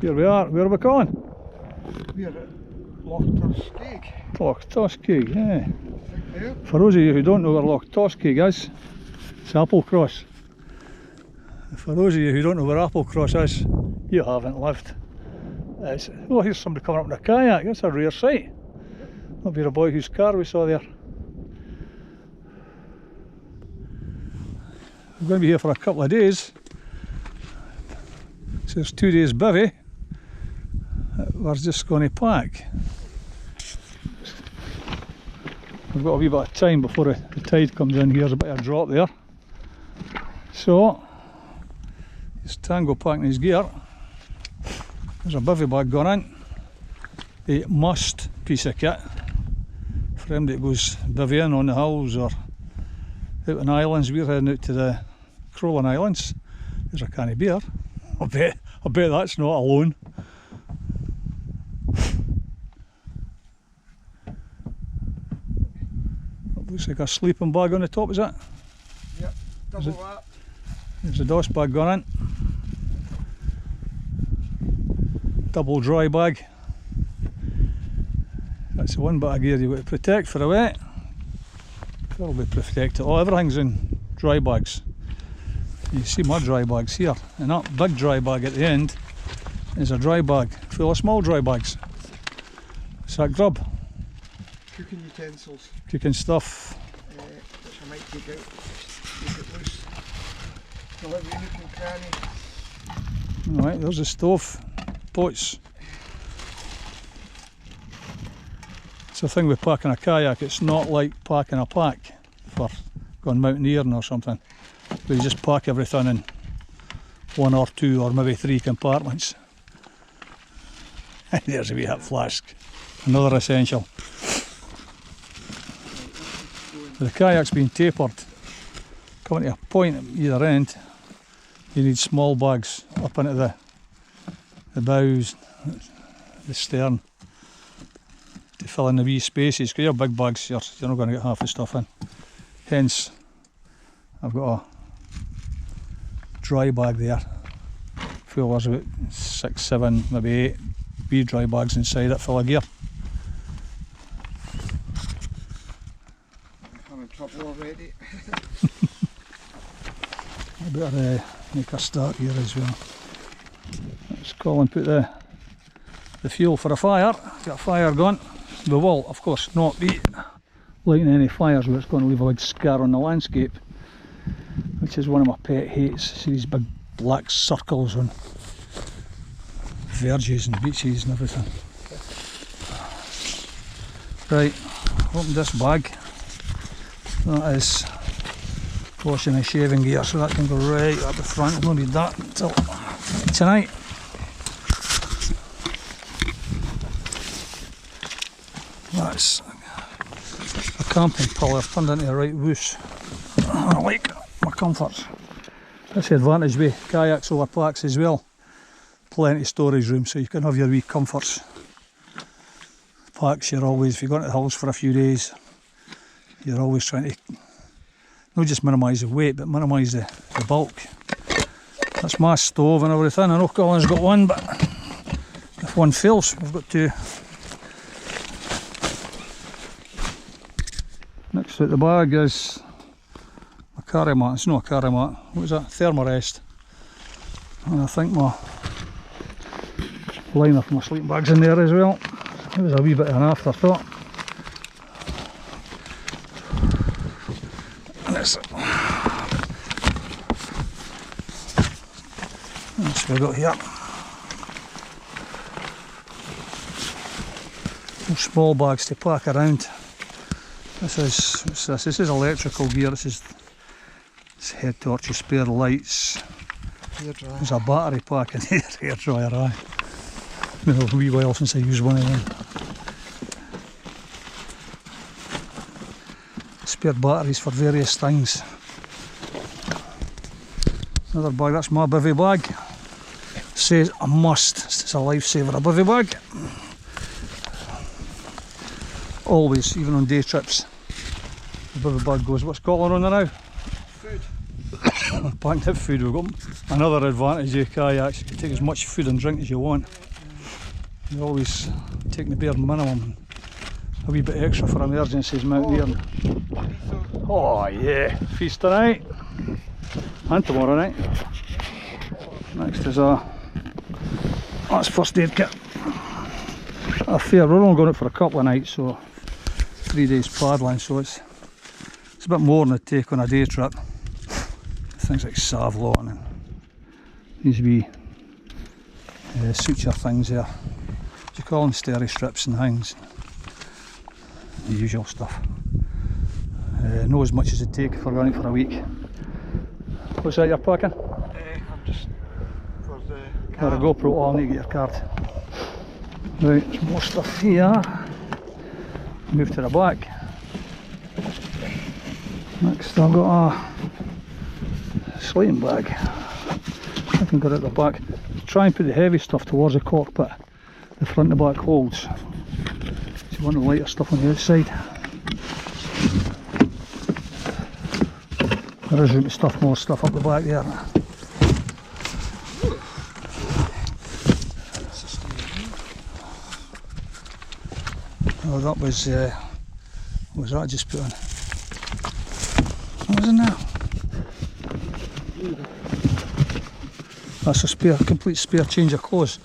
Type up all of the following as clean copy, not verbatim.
Here we are. Where are we going? We're at Kayak. Kayak, yeah. For those of you who don't know where Kayak is, it's Applecross. For those of you who don't know where Applecross is, you haven't lived. Oh, here's somebody coming up in a kayak. That's a rare sight. That'll be the boy whose car we saw there. We're going to be here for a couple of days. So there's 2 days bivvy. We're just going to pack. We've got a wee bit of time before the tide comes in. Here's a bit of a drop there. So, here's Tango packing his gear. There's a bivvy bag going in. A must piece of kit for him that goes bivvying on the hills or out on islands. We're heading out to the Crowlin Islands. There's a can of beer. I bet that's not alone. Looks like a sleeping bag on the top, is it? Yep, double that. There's a dust bag going in. Double dry bag. That's the one bit of gear you've got to protect for the wet. That'll be protected. Oh, everything's in dry bags. You see my dry bags here, and that big dry bag at the end is a dry bag full of small dry bags. What's that grub? Cooking utensils. Cooking stuff. Which I might take out, take it loose. Fill every nook and cranny. Alright, there's the stove. Pots. It's the thing with packing a kayak, it's not like packing a pack for going mountaineering or something. Where you just pack everything in 1 or 2 or maybe 3 compartments. And there's a wee hot flask. Another essential. The kayak's been tapered. Coming to a point at either end, you need small bags up into the bows, the stern, to fill in the wee spaces, because your big bags, you're not going to get half the stuff in. Hence, I've got a dry bag there. Full there's about 6, 7, maybe 8 wee dry bags inside it full of gear. I'm in trouble already. I better make a start here as well. Let's Colin put the fuel for a fire. Get a fire going. We will, of course, not be lighting any fires where it's going to leave a big scar on the landscape, which is one of my pet hates. See these big black circles on verges and beaches and everything. Right, open this bag. That is washing and shaving gear, so that can go right up the front. We won't need that until tonight. That's a camping puller turned into a right woos. I like my comforts. That's the advantage with kayaks over packs as well. Plenty of storage room, so you can have your wee comforts. Packs, you're always, if you go into the hills for a few days, you're always trying to not just minimise the weight, but minimise the bulk. That's my stove and everything. I know Colin's got one, but if one fails, we've got 2. Next out the bag is a carry mat. It's not a carry mat. What is that? Thermarest. And I think my liner for my sleeping bag's in there as well. It was a wee bit of an afterthought. That's what we got here. Small bags to pack around. This is electrical gear. This is head torches, spare lights. There's a battery pack in here. Hairdryer, aye. It's been a wee while since I used one of them. Spare batteries for various things. Another bag, that's my bivvy bag. It says a must, it's a lifesaver, a bivvy bag. Always, even on day trips, the bivvy bag goes. What's Colin on there now? Food. Packing up food, we've got another advantage of kayaks. You can take as much food and drink as you want. You're always taking the bare minimum, a wee bit extra for emergencies, mountaineering. Oh yeah, feast tonight and tomorrow night. Next is that's first aid kit. Fair, we're only going out for a couple of nights, so 3 days paddling, so it's a bit more than a take on a day trip. Things like Savlon and these wee suture things there. What do you call them? Steri strips and things. The usual stuff. Not as much as it take for running for a week. What's that you're packing? I'm just for the Got a GoPro. Oh, I'll need to get your card. Right, there's more stuff here. Move to the back. Next I've got a sleeping bag. I can get it at the back. Try and put the heavy stuff towards the cockpit. The front and the back holds. So you want the lighter stuff on the outside. There is room to stuff more stuff up the back there. Oh, that was what was that I just put on? What was in there? That's a spare, complete spare change of clothes,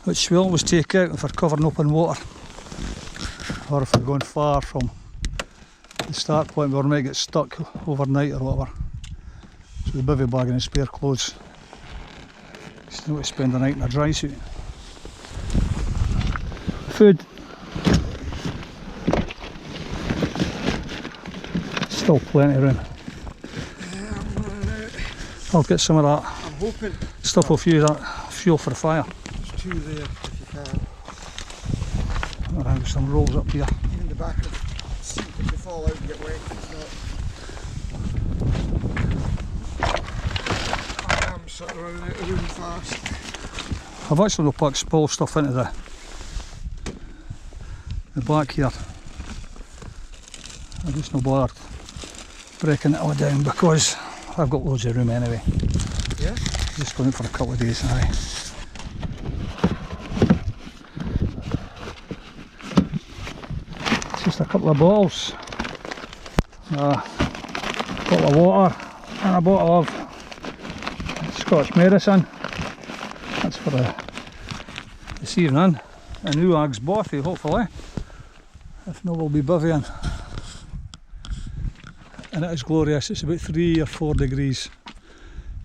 which we always take out if we're covering open water, or if we're going far from the start point where we might get stuck overnight or whatever. So the bivy bag and the spare clothes. Just don't want to spend the night in a dry suit. Food. Still plenty of room. I'll get some of that. I'm hoping Stuff will fuel that fuel for the fire. there's two there if you can. Around some rolls up here. Even the back of the seat, if they fall out and get wet, it's not. I am sort of running out of room fast. I've actually packed spoil stuff into the back here. I'm just not bothered breaking it all down because I've got loads of room anyway. Yeah? Just going out for a couple of days, aye. It's just a couple of bottles. A bottle of water and a bottle of Scotch medicine. That's for this evening. A new Ag's bothy, hopefully. If not, we'll be bivvying. And it is glorious. It's about 3 or 4 degrees,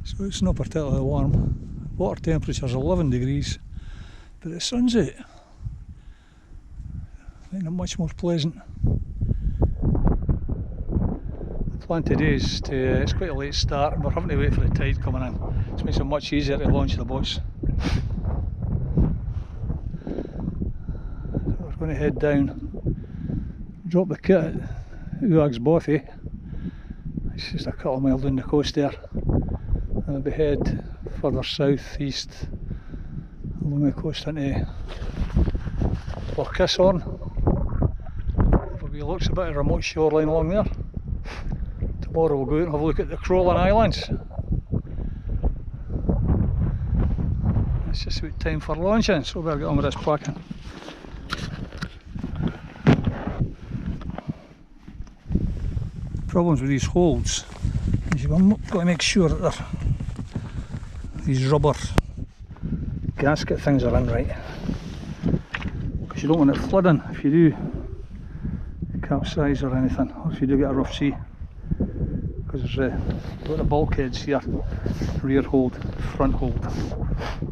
so it's not particularly warm. Water temperature is 11 degrees, but the sun's out, making it much more pleasant. The plan today is it's quite a late start and we're having to wait for the tide coming in. This makes it much easier to launch the boats. So we're going to head down, drop the kit at Uag's Bothy. It's just a couple of miles down the coast there, and we'll be head further south east along the coast into Applecross. It looks a bit of a remote shoreline along there. Tomorrow we'll go out and have a look at the Crowlin Islands. It's just about time for launching, so we better get on with this packing. Problems with these holds is you've got to make sure that these rubber gasket things are in right, because you don't want it flooding if you do capsize or anything, or if you do get a rough sea, because there's got the bulkheads here, rear hold, front hold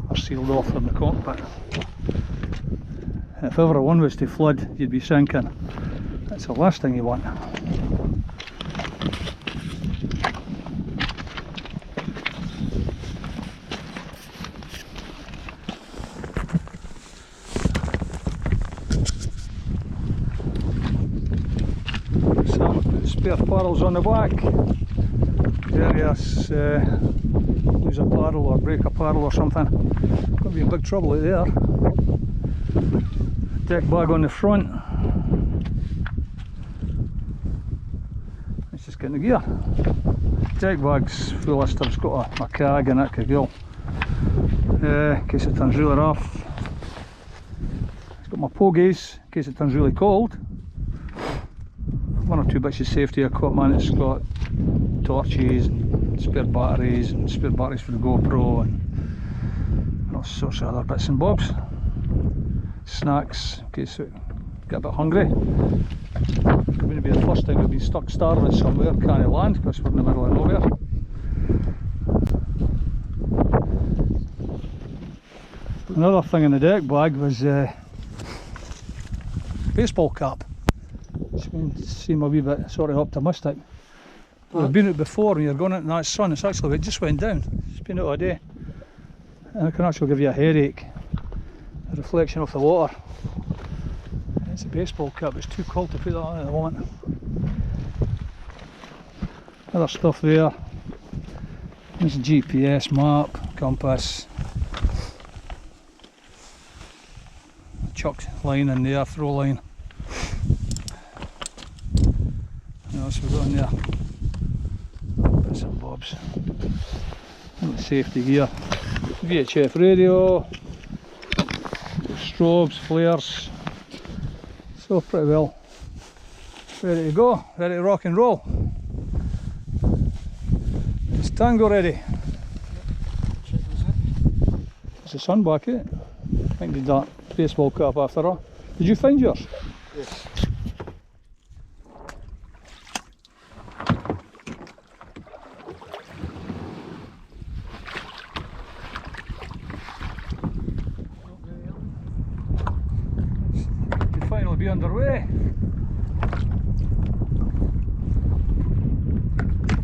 are sealed off from the cockpit. If ever one was to flood, you'd be sinking. That's the last thing you want. Spare paddles on the back. Various lose a paddle or break a paddle or something. Going to be in big trouble out there. Deck bag on the front. Let's just get in the gear. Deck bag's full of stuff. It's got a kag in it, could go. In case it turns really rough. It's got my pogies, in case it turns really cold. One or two bits of safety equipment. It's got torches and spare batteries for the GoPro and all sorts of other bits and bobs. Snacks in case we get a bit hungry. It's going to be the first time we've been stuck starving somewhere, can't land because we're in the middle of nowhere. Another thing in the deck bag was baseball cap. Which seemed a wee bit sort of optimistic. I've been out before when you're going out in that sun, it just went down. It's been out all day. And it can actually give you a headache. The reflection of the water. It's a baseball cap, it's too cold to put that on at the moment. Other stuff there. There's a GPS map, compass. Chuck line in there, throw line. What else we got in there? Bits and bobs. And the safety gear. VHF radio. Strobes, flares. So pretty well ready to go, ready to rock and roll. Is Tango ready? There's the sun back, eh? I think did that baseball cap after all. Did you find yours? Yes. Could finally be underway.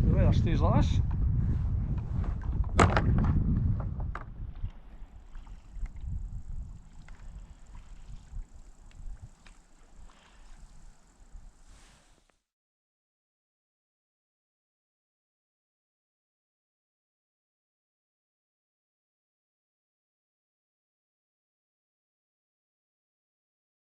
The weather stays like this.